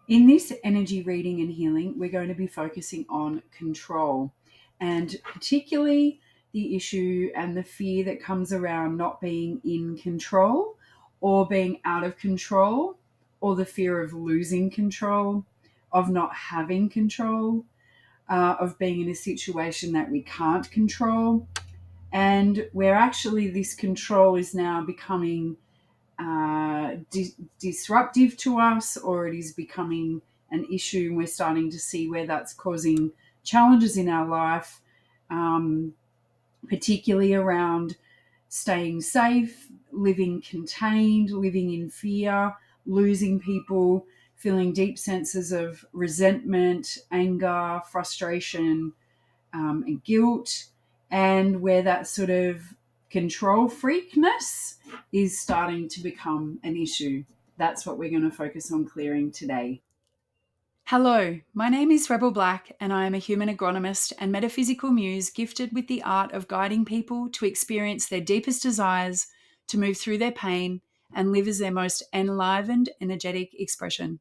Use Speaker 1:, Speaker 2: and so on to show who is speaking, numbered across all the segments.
Speaker 1: In this energy reading and healing, we're going to be focusing on control and particularly the issue and the fear that comes around not being in control or being out of control, or the fear of losing control, of not having control, of being in a situation that we can't control. And where actually this control is now becoming disruptive to us, or it is becoming an issue, and we're starting to see where that's causing challenges in our life, um, particularly around staying safe, living contained, living in fear, losing people, feeling deep senses of resentment, anger, frustration, and guilt, and where that sort of control freakness is starting to become an issue. That's what we're going to focus on clearing today. Hello, my name is Rebel Black, and I am a human agronomist and metaphysical muse gifted with the art of guiding people to experience their deepest desires, to move through their pain, and live as their most enlivened, energetic expression.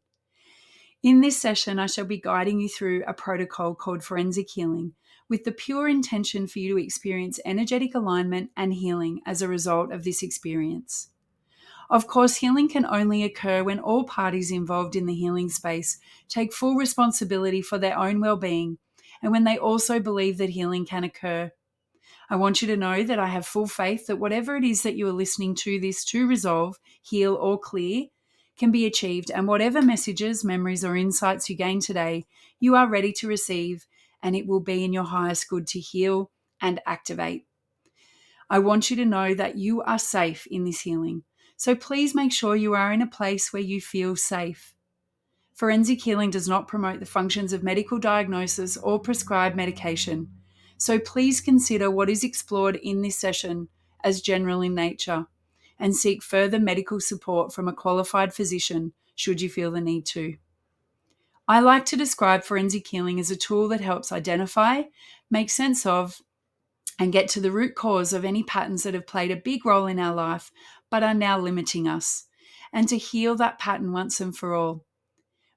Speaker 1: In this session, I shall be guiding you through a protocol called forensic healing, with the pure intention for you to experience energetic alignment and healing as a result of this experience. Of course, healing can only occur when all parties involved in the healing space take full responsibility for their own well-being, and when they also believe that healing can occur. I want you to know that I have full faith that whatever it is that you are listening to this to resolve, heal, or clear can be achieved, and whatever messages, memories, or insights you gain today, you are ready to receive, and it will be in your highest good to heal and activate. I want you to know that you are safe in this healing. So please make sure you are in a place where you feel safe. Forensic healing does not promote the functions of medical diagnosis or prescribed medication. So please consider what is explored in this session as general in nature, and seek further medical support from a qualified physician should you feel the need to. I like to describe forensic healing as a tool that helps identify, make sense of, and get to the root cause of any patterns that have played a big role in our life but are now limiting us, and to heal that pattern once and for all.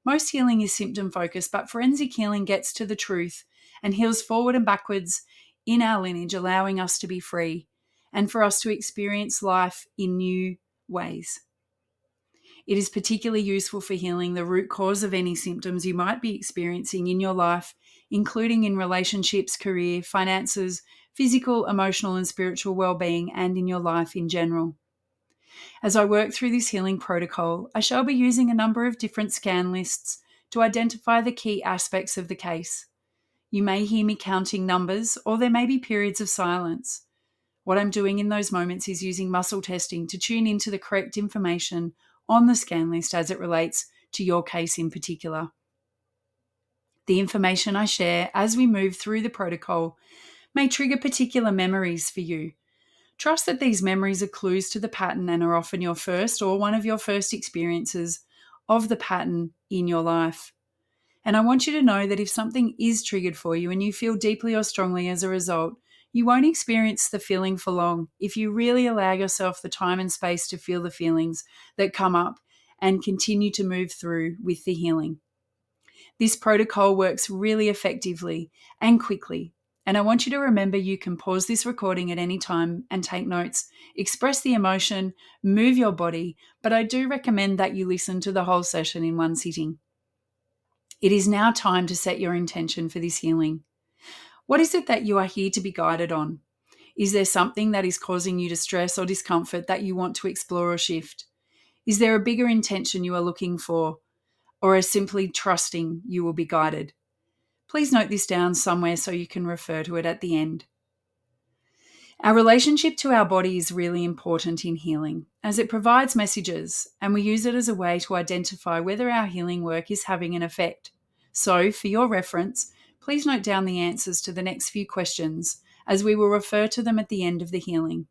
Speaker 1: Most healing is symptom focused, but forensic healing gets to the truth and heals forward and backwards in our lineage, allowing us to be free and for us to experience life in new ways. It is particularly useful for healing the root cause of any symptoms you might be experiencing in your life, including in relationships, career, finances, physical, emotional, and spiritual well-being, and in your life in general. As I work through this healing protocol, I shall be using a number of different scan lists to identify the key aspects of the case. You may hear me counting numbers, or there may be periods of silence. What I'm doing in those moments is using muscle testing to tune into the correct information on the scan list as it relates to your case in particular. The information I share as we move through the protocol may trigger particular memories for you. Trust that these memories are clues to the pattern and are often your first or one of your first experiences of the pattern in your life. And I want you to know that if something is triggered for you and you feel deeply or strongly as a result, you won't experience the feeling for long if you really allow yourself the time and space to feel the feelings that come up and continue to move through with the healing. This protocol works really effectively and quickly. And I want you to remember you can pause this recording at any time and take notes, express the emotion, move your body, but I do recommend that you listen to the whole session in one sitting. It is now time to set your intention for this healing. What is it that you are here to be guided on? Is there something that is causing you distress or discomfort that you want to explore or shift? Is there a bigger intention you are looking for, or is simply trusting you will be guided? Please note this down somewhere so you can refer to it at the end. Our relationship to our body is really important in healing, as it provides messages, and we use it as a way to identify whether our healing work is having an effect. So, for your reference, please note down the answers to the next few questions, as we will refer to them at the end of the healing.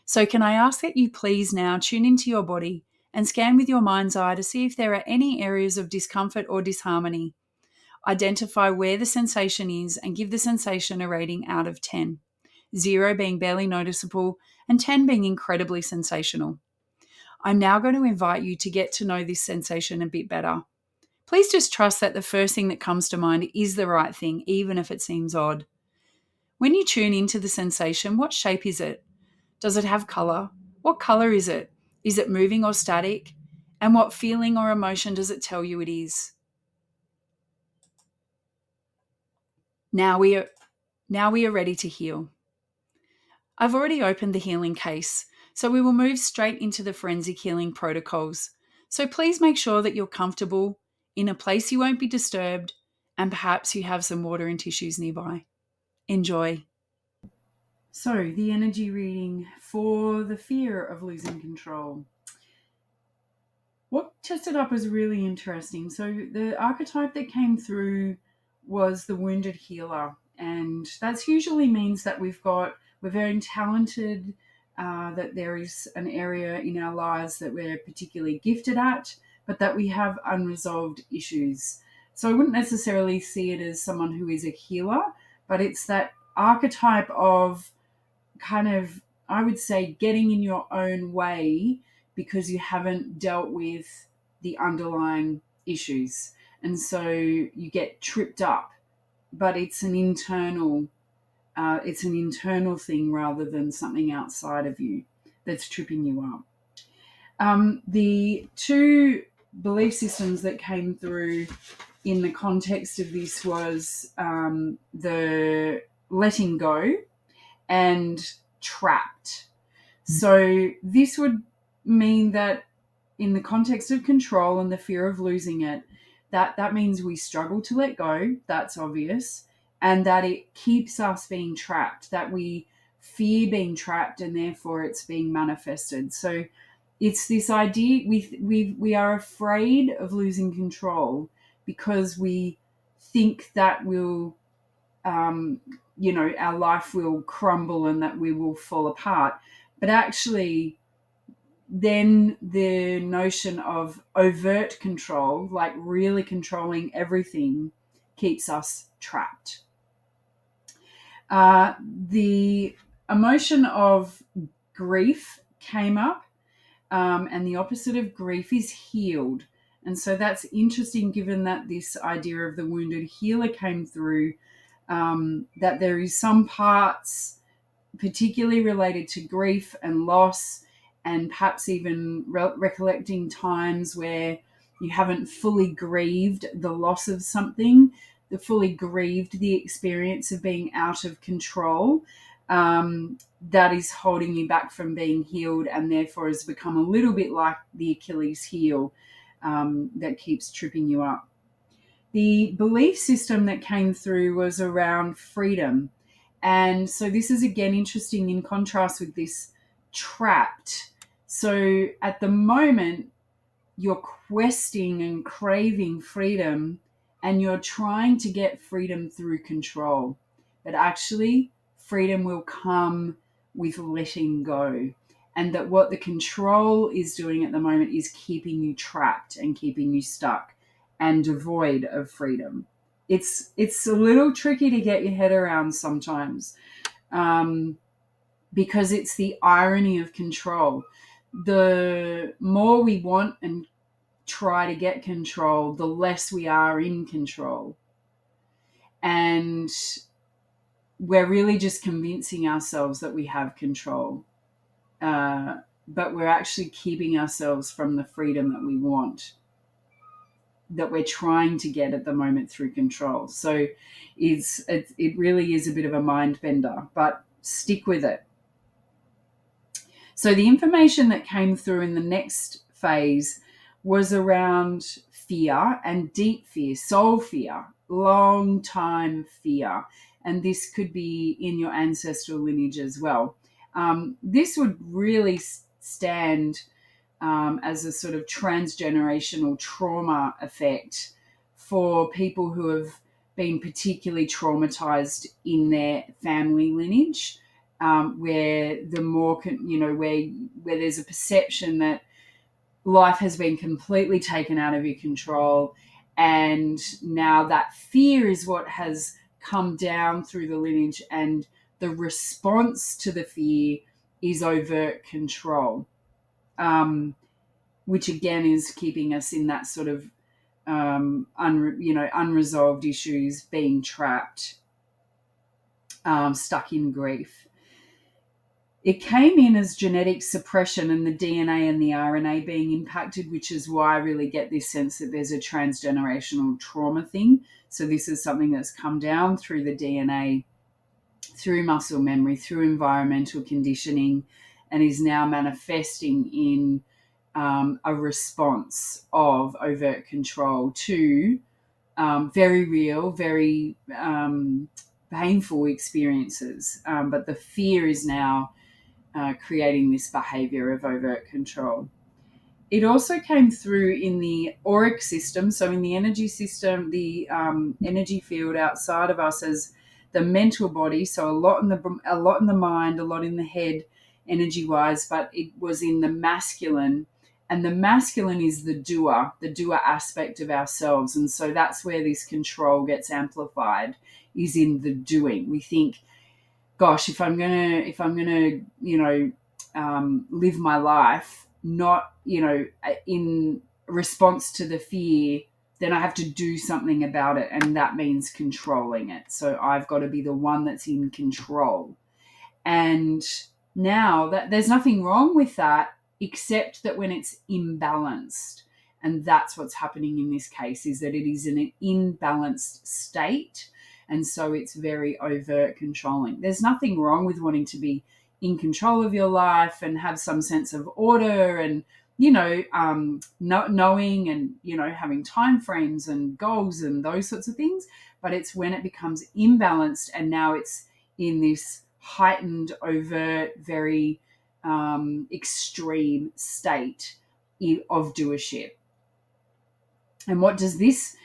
Speaker 1: So, can I ask that you please now tune into your body and scan with your mind's eye to see if there are any areas of discomfort or disharmony. Identify where the sensation is and give the sensation a rating out of 10. 0 being barely noticeable and 10 being incredibly sensational. I'm now going to invite you to get to know this sensation a bit better. please just trust that the first thing that comes to mind is the right thing, even if it seems odd. When you tune into the sensation, what shape is it? Does it have color? What color is it? Is it moving or static? And what feeling or emotion does it tell you it is? Now we are ready to heal. I've already opened the healing case, so we will move straight into the forensic healing protocols. So please make sure that you're comfortable, in a place you won't be disturbed, and perhaps you have some water and tissues nearby. Enjoy. So, the energy reading for the fear of losing control. What tested up was really interesting. So, the archetype that came through was the wounded healer, and that usually means that we're very talented, that there is an area in our lives that we're particularly gifted at, but that we have unresolved issues. So I wouldn't necessarily see it as someone who is a healer, but it's that archetype of kind of, I would say, getting in your own way because you haven't dealt with the underlying issues. And so you get tripped up, but it's an internal thing rather than something outside of you that's tripping you up. The two belief systems that came through in the context of this was the letting go and trapped. So this would mean that in the context of control and the fear of losing it, that means we struggle to let go. That's obvious. And that it keeps us being trapped, that we fear being trapped and therefore it's being manifested. So it's this idea we are afraid of losing control because we think that will, our life will crumble and that we will fall apart. But actually, then the notion of overt control, like really controlling everything, keeps us trapped. The emotion of grief came up, and the opposite of grief is healed. And so that's interesting given that this idea of the wounded healer came through, that there is some parts particularly related to grief and loss, and perhaps even recollecting times where you haven't fully grieved the loss of something, fully grieved the experience of being out of control, that is holding you back from being healed, and therefore has become a little bit like the Achilles heel that keeps tripping you up. The belief system that came through was around freedom. And so this is again interesting in contrast with this trapped. So at the moment, you're questing and craving freedom, and you're trying to get freedom through control. But actually, freedom will come with letting go. And that what the control is doing at the moment is keeping you trapped and keeping you stuck and devoid of freedom. It's a little tricky to get your head around sometimes, because it's the irony of control. The more we want and try to get control, the less we are in control. And we're really just convincing ourselves that we have control, but we're actually keeping ourselves from the freedom that we want, that we're trying to get at the moment through control. So it really is a bit of a mind bender, but stick with it. So the information that came through in the next phase was around fear and deep fear, soul fear, long time fear. And this could be in your ancestral lineage as well. This would really stand as a sort of transgenerational trauma effect for people who have been particularly traumatized in their family lineage, where the more, where there's a perception that life has been completely taken out of your control, and now that fear is what has come down through the lineage, and the response to the fear is overt control. Which again is keeping us in that sort of unresolved issues, being trapped, stuck in grief. It came in as genetic suppression and the DNA and the RNA being impacted, which is why I really get this sense that there's a transgenerational trauma thing. So this is something that's come down through the DNA, through muscle memory, through environmental conditioning, and is now manifesting in a response of overt control to very real, very painful experiences. But the fear is now creating this behavior of overt control. It also came through in the auric system, so in the energy system, the energy field outside of us as the mental body. So a lot in the mind, a lot in the head, energy-wise. But it was in the masculine, and the masculine is the doer aspect of ourselves, and so that's where this control gets amplified. Is in the doing. We think, gosh, if I'm gonna, live my life not, in response to the fear, then I have to do something about it, and that means controlling it. So I've got to be the one that's in control. And now that there's nothing wrong with that, except that when it's imbalanced, and that's what's happening in this case, is that it is in an imbalanced state. And so it's very overt controlling. There's nothing wrong with wanting to be in control of your life and have some sense of order and, knowing and, having time frames and goals and those sorts of things. But it's when it becomes imbalanced and now it's in this heightened, overt, very extreme state of doership. And what does this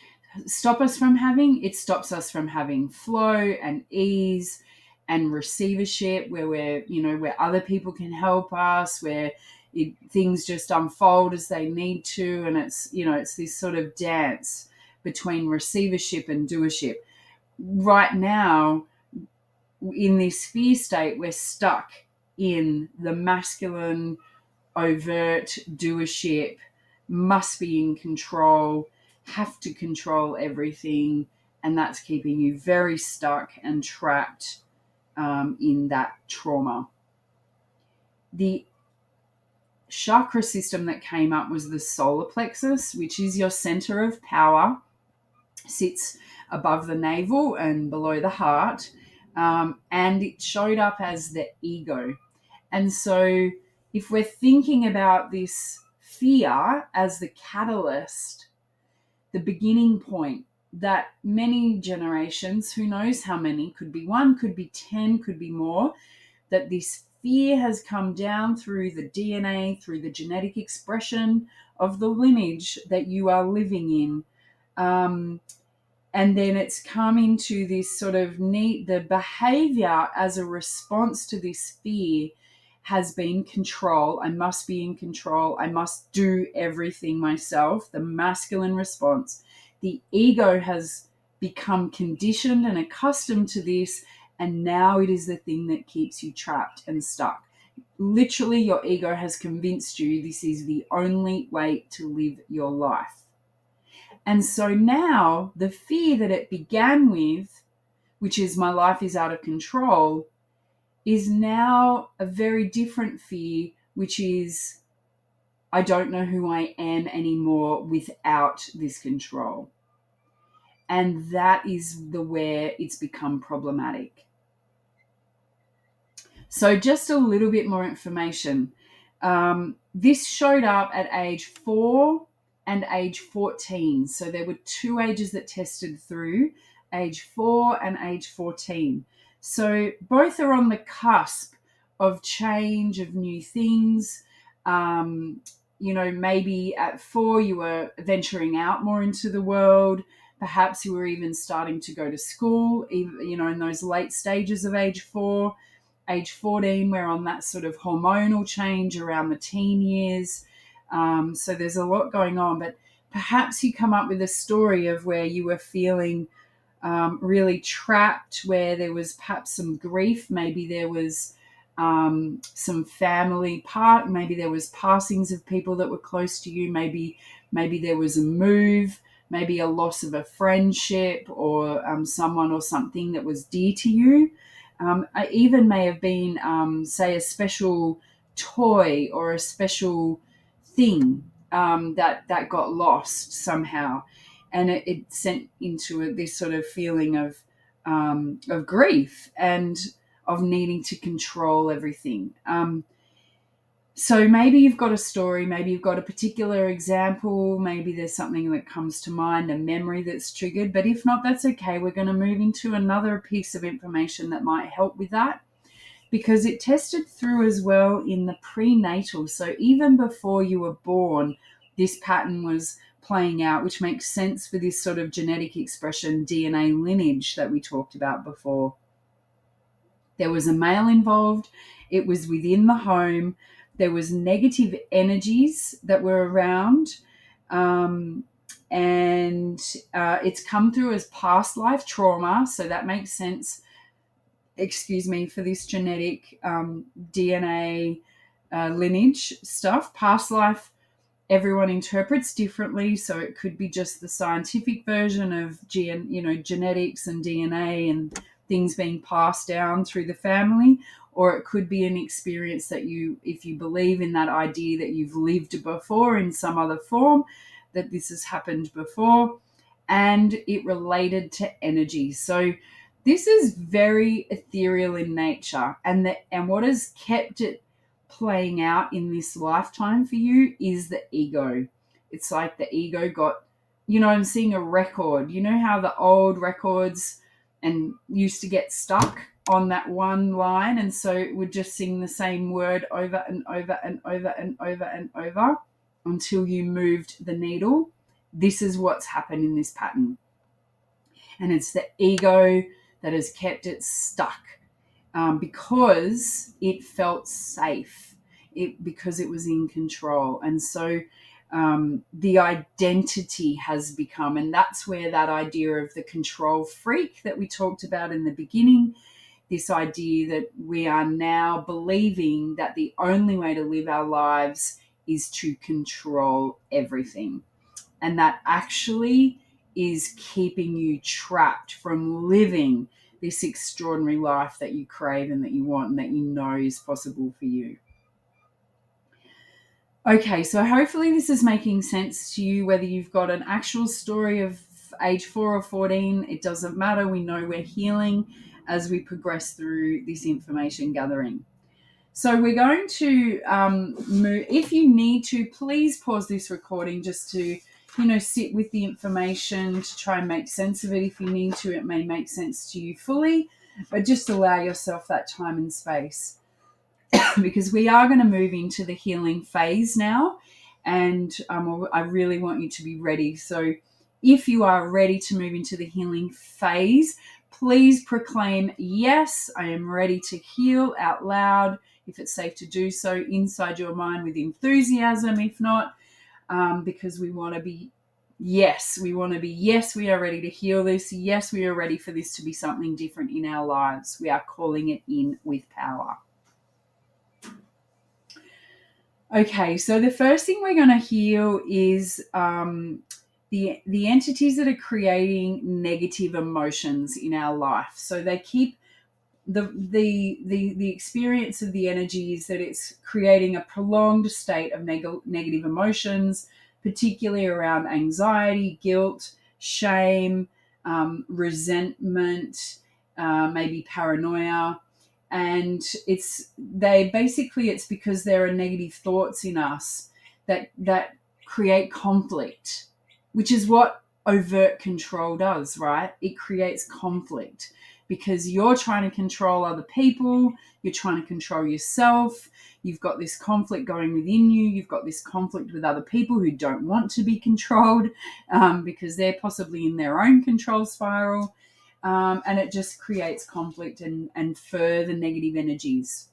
Speaker 1: stop us from having? It stops us from having flow and ease and receivership, where where other people can help us, where things just unfold as they need to, and it's this sort of dance between receivership and doership. Right now, in this fear state, we're stuck in the masculine, overt doership, must be in control, have to control everything, and that's keeping you very stuck and trapped in that trauma. The chakra system that came up was the solar plexus, which is your center of power, sits above the navel and below the heart, and it showed up as the ego. And so if we're thinking about this fear as the catalyst, the beginning point, that many generations, who knows how many, could be 1, could be 10, could be more, that this fear has come down through the DNA, through the genetic expression of the lineage that you are living in. And then it's come into this sort of the behavior as a response to this fear has been control. I must be in control. I must do everything myself. The masculine response. The ego has become conditioned and accustomed to this, and now it is the thing that keeps you trapped and stuck. Literally, your ego has convinced you this is the only way to live your life. And so now the fear that it began with, which is my life is out of control, is now a very different fear, which is I don't know who I am anymore without this control. And that is where it's become problematic. So just a little bit more information. This showed up at age 4 and age 14. So there were 2 ages that tested through, age 4 and age 14. So both are on the cusp of change, of new things. Maybe at 4 you were venturing out more into the world. Perhaps you were even starting to go to school, in those late stages of age 4. Age 14, we're on that sort of hormonal change around the teen years. So there's a lot going on. But perhaps you come up with a story of where you were feeling really trapped, where there was perhaps some grief. Maybe there was some family maybe there was passings of people that were close to you. Maybe there was a move. maybe a loss of a friendship or someone or something that was dear to you. I even may have been, say, a special toy or a special thing that got lost somehow, and it sent into this sort of feeling of grief and of needing to control everything. So maybe you've got a story, maybe you've got a particular example, maybe there's something that comes to mind, a memory that's triggered. But if not, that's okay. We're going to move into another piece of information that might help with that, because it tested through as well in the prenatal. So even before you were born, this pattern was playing out, which makes sense for this sort of genetic expression, DNA lineage that we talked about before. There was a male involved. It was within the home. There was negative energies that were around. And it's come through as past life trauma. So that makes sense, for this genetic DNA lineage stuff. Past life, everyone interprets differently. So it could be just the scientific version of genetics and DNA and things being passed down through the family, or it could be an experience that if you believe in that idea that you've lived before in some other form, that this has happened before, and it related to energy. So this is very ethereal in nature, and what has kept it playing out in this lifetime for you is the ego. It's like the ego got, I'm seeing a record. You know how the old records and used to get stuck on that one line, and so it would just sing the same word over and over and over and over and over until you moved the needle. This is what's happened in this pattern. And it's the ego that has kept it stuck because it felt safe, because it was in control. And so the identity has become, and that's where that idea of the control freak that we talked about in the beginning, this idea that we are now believing that the only way to live our lives is to control everything. And that actually is keeping you trapped from living this extraordinary life that you crave and that you want and that you know is possible for you. Okay, so hopefully this is making sense to you, whether you've got an actual story of age 4 or 14, it doesn't matter. We know we're healing as we progress through this information gathering. So we're going to move. If you need to, please pause this recording just to, sit with the information to try and make sense of it. If you need to, it may make sense to you fully, but just allow yourself that time and space. Because we are going to move into the healing phase now, and I really want you to be ready. So if you are ready to move into the healing phase, please proclaim, yes, I am ready to heal out loud, if it's safe to do so, inside your mind with enthusiasm. If not, because we want to be, yes, we are ready to heal this. Yes, we are ready for this to be something different in our lives. We are calling it in with power. Okay, so the first thing we're going to heal is the entities that are creating negative emotions in our life. So they keep the experience of the energy is that it's creating a prolonged state of negative emotions, particularly around anxiety, guilt, shame, resentment, maybe paranoia. And it's because there are negative thoughts in us that create conflict, which is what overt control does, right? It creates conflict because you're trying to control other people, you're trying to control yourself, you've got this conflict going within you, you've got this conflict with other people who don't want to be controlled because they're possibly in their own control spiral. And it just creates conflict and further negative energies.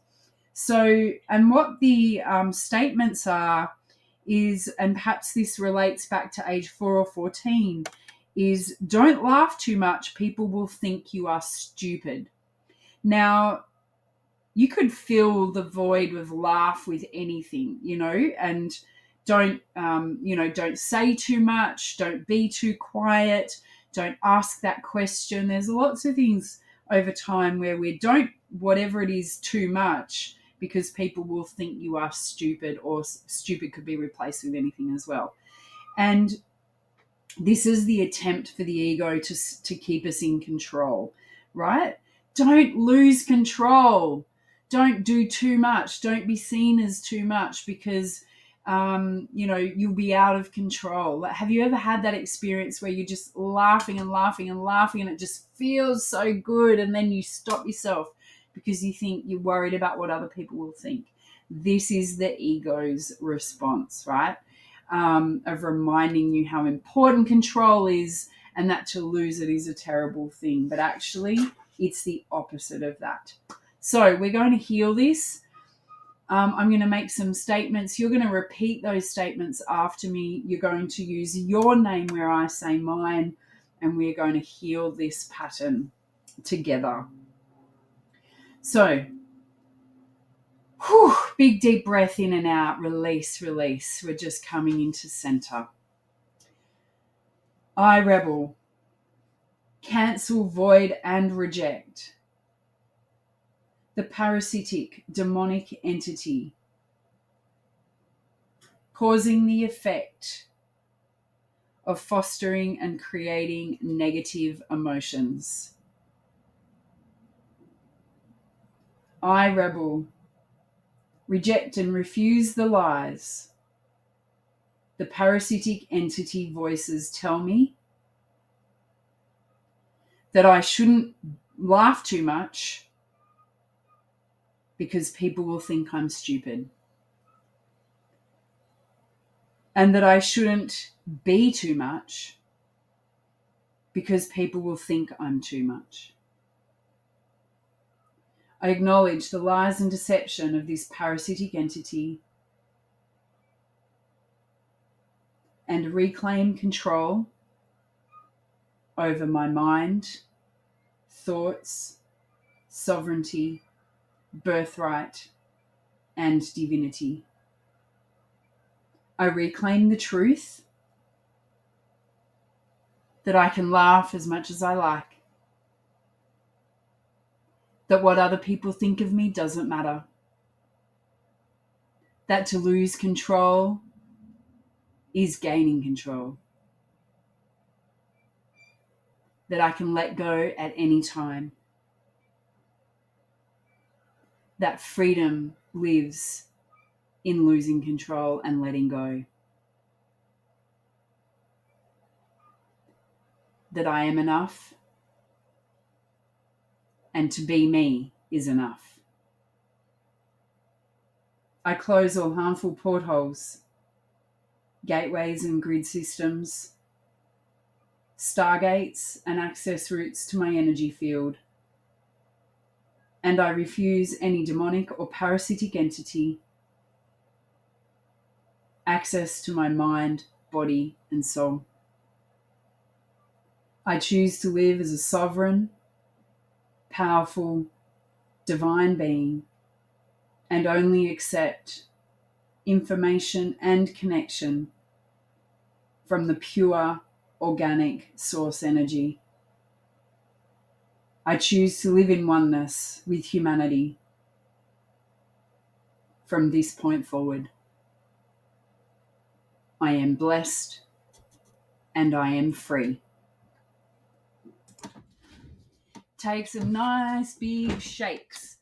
Speaker 1: So, and what the statements are is, and perhaps this relates back to age 4 or 14, is don't laugh too much. People will think you are stupid. Now, you could fill the void with laugh with anything, and Don't, don't say too much. Don't be too quiet. Don't ask that question. There's lots of things over time where we don't, whatever it is, too much, because people will think you are stupid, or stupid could be replaced with anything as well. And this is the attempt for the ego to keep us in control, right? Don't lose control. Don't do too much. Don't be seen as too much, because you'll be out of control. Have you ever had that experience where you're just laughing and laughing and laughing and it just feels so good, and then you stop yourself because you think you're worried about what other people will think? This is the ego's response, right? Of reminding you how important control is, and that to lose it is a terrible thing. But actually, it's the opposite of that. So we're going to heal this. I'm going to make some statements. You're going to repeat those statements after me. You're going to use your name where I say mine, and we're going to heal this pattern together. So, big deep breath in and out, release, release. We're just coming into center. I rebel, cancel, void, and reject the parasitic demonic entity causing the effect of fostering and creating negative emotions. I rebel, reject and refuse the lies the parasitic entity voices tell me that I shouldn't laugh too much because people will think I'm stupid, and that I shouldn't be too much because people will think I'm too much. I acknowledge the lies and deception of this parasitic entity and reclaim control over my mind, thoughts, sovereignty, birthright, and divinity. I reclaim the truth that I can laugh as much as I like, that what other people think of me doesn't matter, that to lose control is gaining control, that I can let go at any time, that freedom lives in losing control and letting go, that I am enough, and to be me is enough. I close all harmful portholes, gateways and grid systems, stargates and access routes to my energy field, and I refuse any demonic or parasitic entity access to my mind, body, and soul. I choose to live as a sovereign, powerful, divine being, and only accept information and connection from the pure, organic source energy. I choose to live in oneness with humanity from this point forward. I am blessed and I am free. Take some nice big shakes.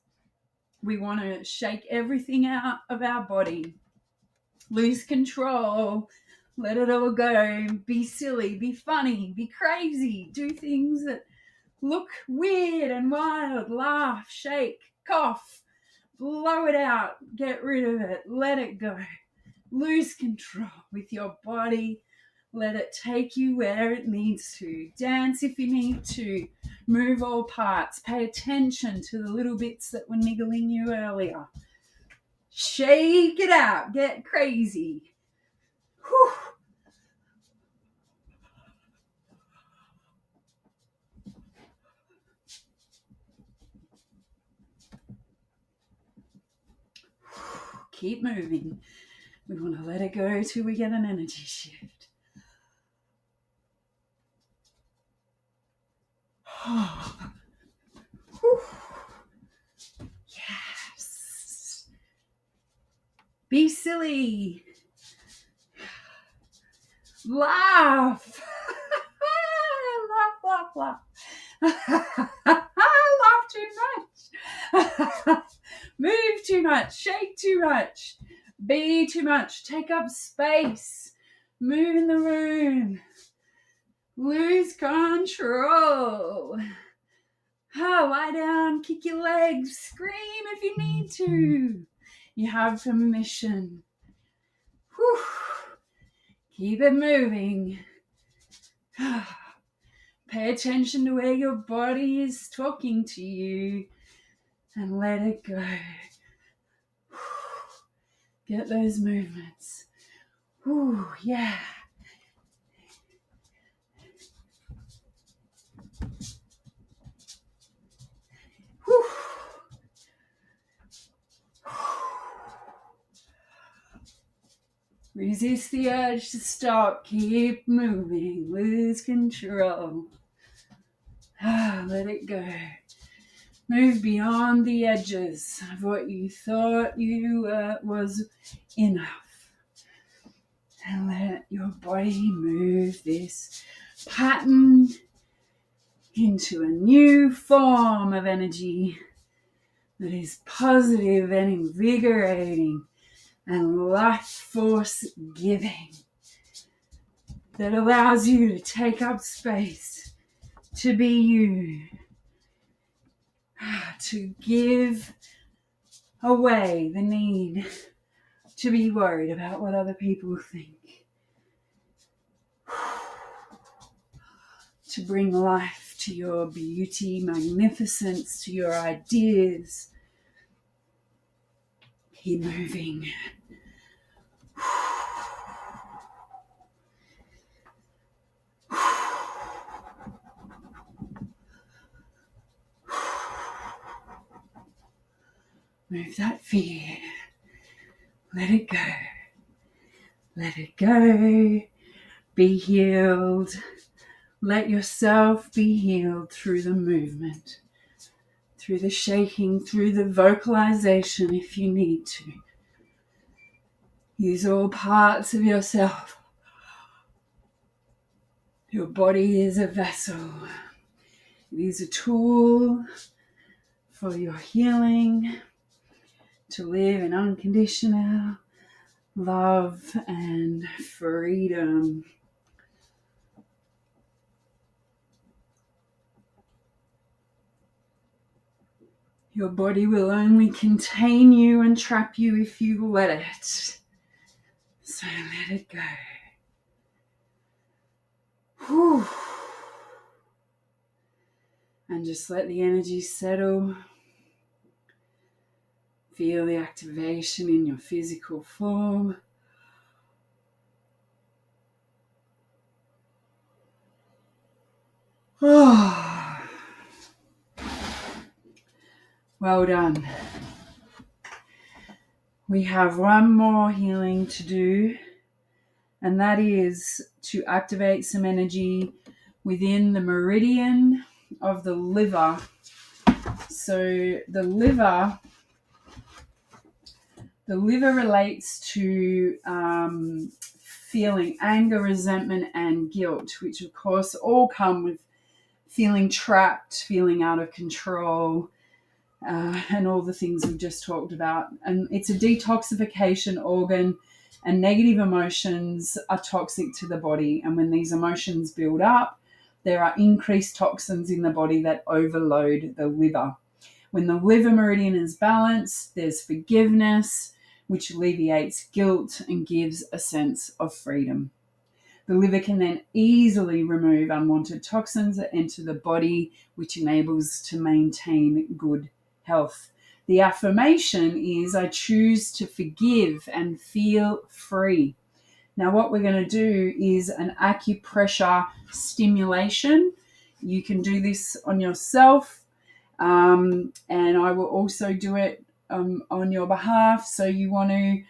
Speaker 1: We want to shake everything out of our body. Lose control. Let it all go. Be silly. Be funny. Be crazy. Do things that look weird and wild. Laugh, shake, cough. Blow it out. Get rid of it. Let it go. Lose control with your body. Let it take you where it needs to. Dance if you need to. Move all parts. Pay attention to the little bits that were niggling you earlier. Shake it out. Get crazy. Whew. Keep moving. We want to let it go till we get an energy shift. Yes. Be silly. Laugh. Laugh, laugh, laugh. Laugh too much. Move too much. Shake too much. Be too much. Take up space. Move in the room. Lose control. Lie down, kick your legs, scream if you need to. You have permission. Whew. Keep it moving. Pay attention to where your body is talking to you and let it go. Get those movements. Ooh, yeah. Whew. Resist the urge to stop. Keep moving. Lose control. Let it go. Move beyond the edges of what you thought you was enough. And let your body move this pattern into a new form of energy that is positive and invigorating and life force giving, that allows you to take up space, to be you, to give away the need to be worried about what other people think, to bring life to your beauty, magnificence, to your ideas. Keep moving. Move that fear. Let it go. Let it go. Be healed. Let yourself be healed through the movement, through the shaking, through the vocalization if you need to. Use all parts of yourself. Your body is a vessel. It is a tool for your healing, to live in unconditional love and freedom. Your body will only contain you and trap you if you let it. So let it go. Whew. And just let the energy settle. Feel the activation in your physical form. Oh. Well done. We have one more healing to do, and that is to activate some energy within the meridian of the liver. So the liver relates to feeling anger, resentment, and guilt, which of course all come with feeling trapped, feeling out of control, and all the things we've just talked about. And it's a detoxification organ, and negative emotions are toxic to the body. And when these emotions build up, there are increased toxins in the body that overload the liver. When the liver meridian is balanced, there's forgiveness, which alleviates guilt and gives a sense of freedom. The liver can then easily remove unwanted toxins that enter the body, which enables to maintain good health. The affirmation is, I choose to forgive and feel free. Now, what we're going to do is an acupressure stimulation. You can do this on yourself, and I will also do it on your behalf. So you want to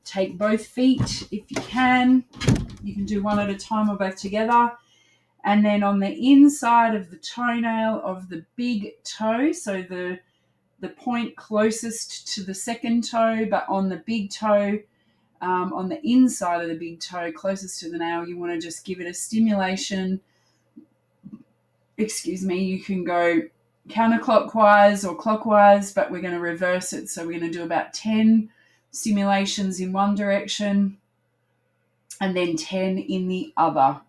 Speaker 1: Take both feet if you can. You can do one at a time or both together. And then on the inside of the toenail of the big toe, so the point closest to the second toe, but on the big toe, on the inside of the big toe, closest to the nail, you want to just give it a stimulation. You can go counterclockwise or clockwise, but we're going to reverse it. So we're going to do about 10 stimulations in one direction and then 10 in the other.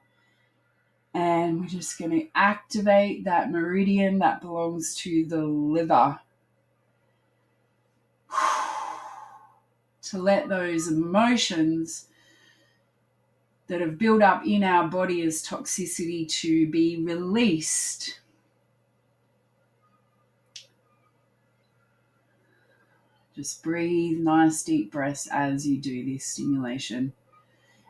Speaker 1: And we're just going to activate that meridian that belongs to the liver to let those emotions that have built up in our body as toxicity to be released. Just breathe nice deep breaths as you do this stimulation.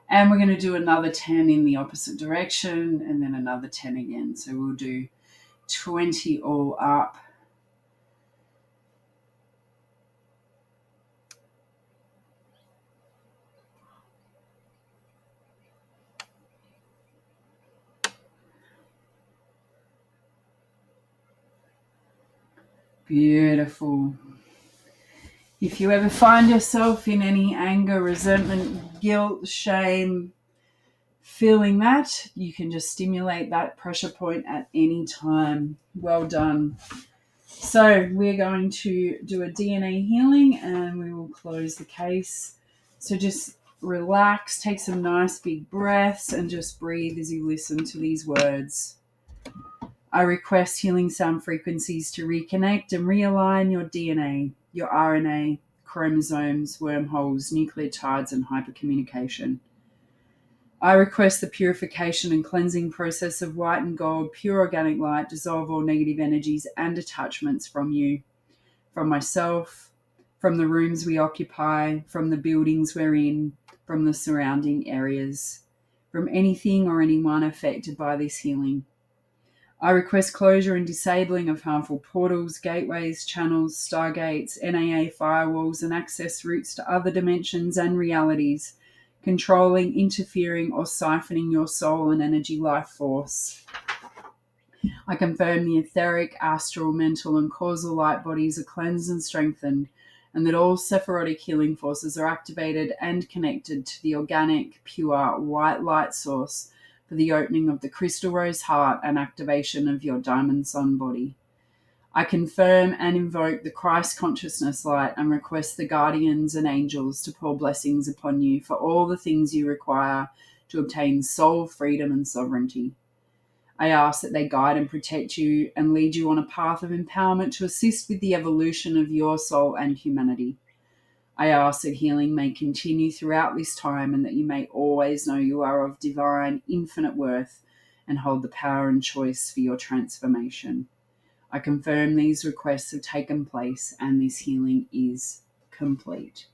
Speaker 1: And we're going to do another 10 in the opposite direction and then another 10 again. So we'll do 20 all up. Beautiful. If you ever find yourself in any anger, resentment, guilt, shame, feeling that, you can just stimulate that pressure point at any time. Well done. So we're going to do a DNA healing and we will close the case. So just relax, take some nice big breaths and just breathe as you listen to these words. I request healing sound frequencies to reconnect and realign your DNA, your RNA, chromosomes, wormholes, nucleotides, and hypercommunication. I request the purification and cleansing process of white and gold, pure organic light, dissolve all negative energies and attachments from you, from myself, from the rooms we occupy, from the buildings we're in, from the surrounding areas, from anything or anyone affected by this healing. I request closure and disabling of harmful portals, gateways, channels, stargates, NAA firewalls, and access routes to other dimensions and realities, controlling, interfering, or siphoning your soul and energy life force. I confirm the etheric, astral, mental, and causal light bodies are cleansed and strengthened, and that all Sephirotic healing forces are activated and connected to the organic, pure, white light source for the opening of the crystal rose heart and activation of your diamond sun body. I confirm and invoke the Christ consciousness light and request the guardians and angels to pour blessings upon you for all the things you require to obtain soul freedom and sovereignty. I ask that they guide and protect you and lead you on a path of empowerment to assist with the evolution of your soul and humanity. I ask that healing may continue throughout this time and that you may always know you are of divine, infinite worth and hold the power and choice for your transformation. I confirm these requests have taken place and this healing is complete.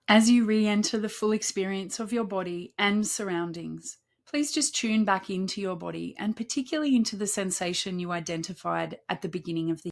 Speaker 1: As you re-enter the full experience of your body and surroundings, please just tune back into your body and particularly into the sensation you identified at the beginning of the